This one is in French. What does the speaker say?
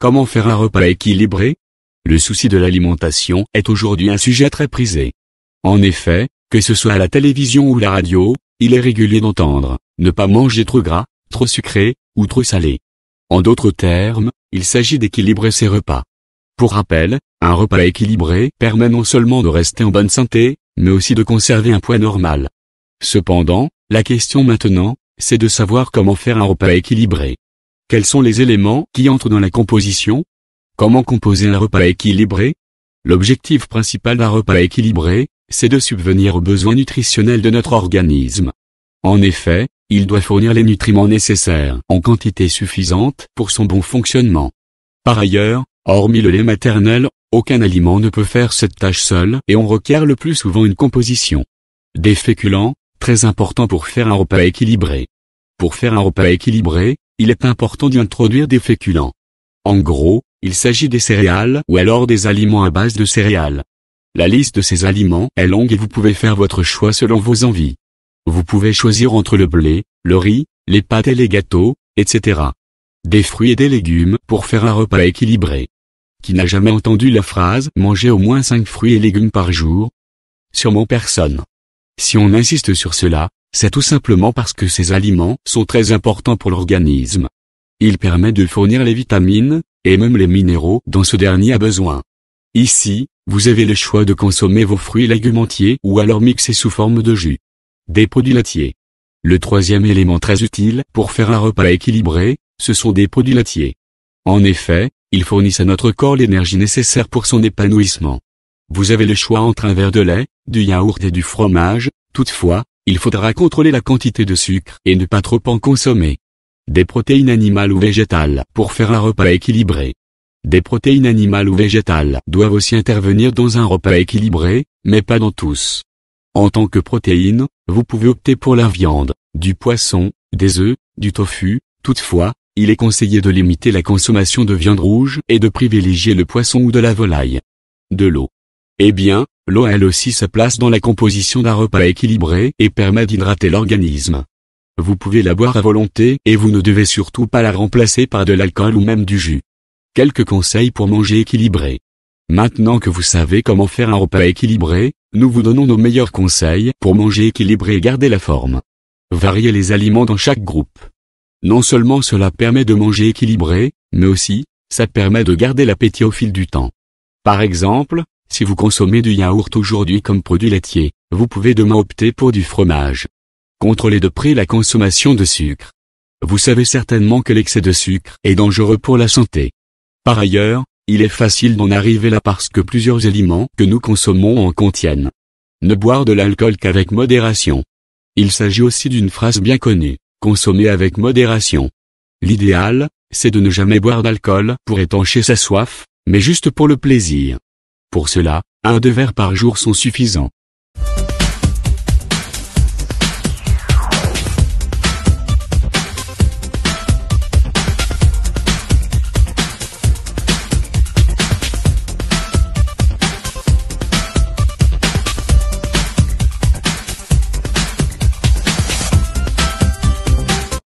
Comment faire un repas équilibré? Le souci de l'alimentation est aujourd'hui un sujet très prisé. En effet, que ce soit à la télévision ou la radio, il est régulier d'entendre « ne pas manger trop gras, trop sucré, ou trop salé ». En d'autres termes, il s'agit d'équilibrer ses repas. Pour rappel, un repas équilibré permet non seulement de rester en bonne santé, mais aussi de conserver un poids normal. Cependant, la question maintenant, c'est de savoir comment faire un repas équilibré. Quels sont les éléments qui entrent dans la composition? Comment composer un repas équilibré? L'objectif principal d'un repas équilibré, c'est de subvenir aux besoins nutritionnels de notre organisme. En effet, il doit fournir les nutriments nécessaires en quantité suffisante pour son bon fonctionnement. Par ailleurs, hormis le lait maternel, aucun aliment ne peut faire cette tâche seul et on requiert le plus souvent une composition. Des féculents, très important pour faire un repas équilibré. Pour faire un repas équilibré, il est important d'y introduire des féculents. En gros, il s'agit des céréales ou alors des aliments à base de céréales. La liste de ces aliments est longue et vous pouvez faire votre choix selon vos envies. Vous pouvez choisir entre le blé, le riz, les pâtes et les gâteaux, etc. Des fruits et des légumes pour faire un repas équilibré. Qui n'a jamais entendu la phrase « manger au moins 5 fruits et légumes par jour » ? Sûrement personne. Si on insiste sur cela, c'est tout simplement parce que ces aliments sont très importants pour l'organisme. Ils permettent de fournir les vitamines, et même les minéraux dont ce dernier a besoin. Ici, vous avez le choix de consommer vos fruits et légumes entiers ou alors mixés sous forme de jus. Des produits laitiers. Le troisième élément très utile pour faire un repas équilibré, ce sont des produits laitiers. En effet, ils fournissent à notre corps l'énergie nécessaire pour son épanouissement. Vous avez le choix entre un verre de lait, du yaourt et du fromage, toutefois, il faudra contrôler la quantité de sucre et ne pas trop en consommer. Des protéines animales ou végétales pour faire un repas équilibré. Des protéines animales ou végétales doivent aussi intervenir dans un repas équilibré, mais pas dans tous. En tant que protéines, vous pouvez opter pour la viande, du poisson, des œufs, du tofu. Toutefois, il est conseillé de limiter la consommation de viande rouge et de privilégier le poisson ou de la volaille. De l'eau. Eh bien, l'eau a elle aussi sa place dans la composition d'un repas équilibré et permet d'hydrater l'organisme. Vous pouvez la boire à volonté et vous ne devez surtout pas la remplacer par de l'alcool ou même du jus. Quelques conseils pour manger équilibré. Maintenant que vous savez comment faire un repas équilibré, nous vous donnons nos meilleurs conseils pour manger équilibré et garder la forme. Variez les aliments dans chaque groupe. Non seulement cela permet de manger équilibré, mais aussi, ça permet de garder l'appétit au fil du temps. Par exemple, si vous consommez du yaourt aujourd'hui comme produit laitier, vous pouvez demain opter pour du fromage. Contrôlez de près la consommation de sucre. Vous savez certainement que l'excès de sucre est dangereux pour la santé. Par ailleurs, il est facile d'en arriver là parce que plusieurs aliments que nous consommons en contiennent. Ne boire de l'alcool qu'avec modération. Il s'agit aussi d'une phrase bien connue, consommer avec modération. L'idéal, c'est de ne jamais boire d'alcool pour étancher sa soif, mais juste pour le plaisir. Pour cela, 1-2 verres par jour sont suffisants.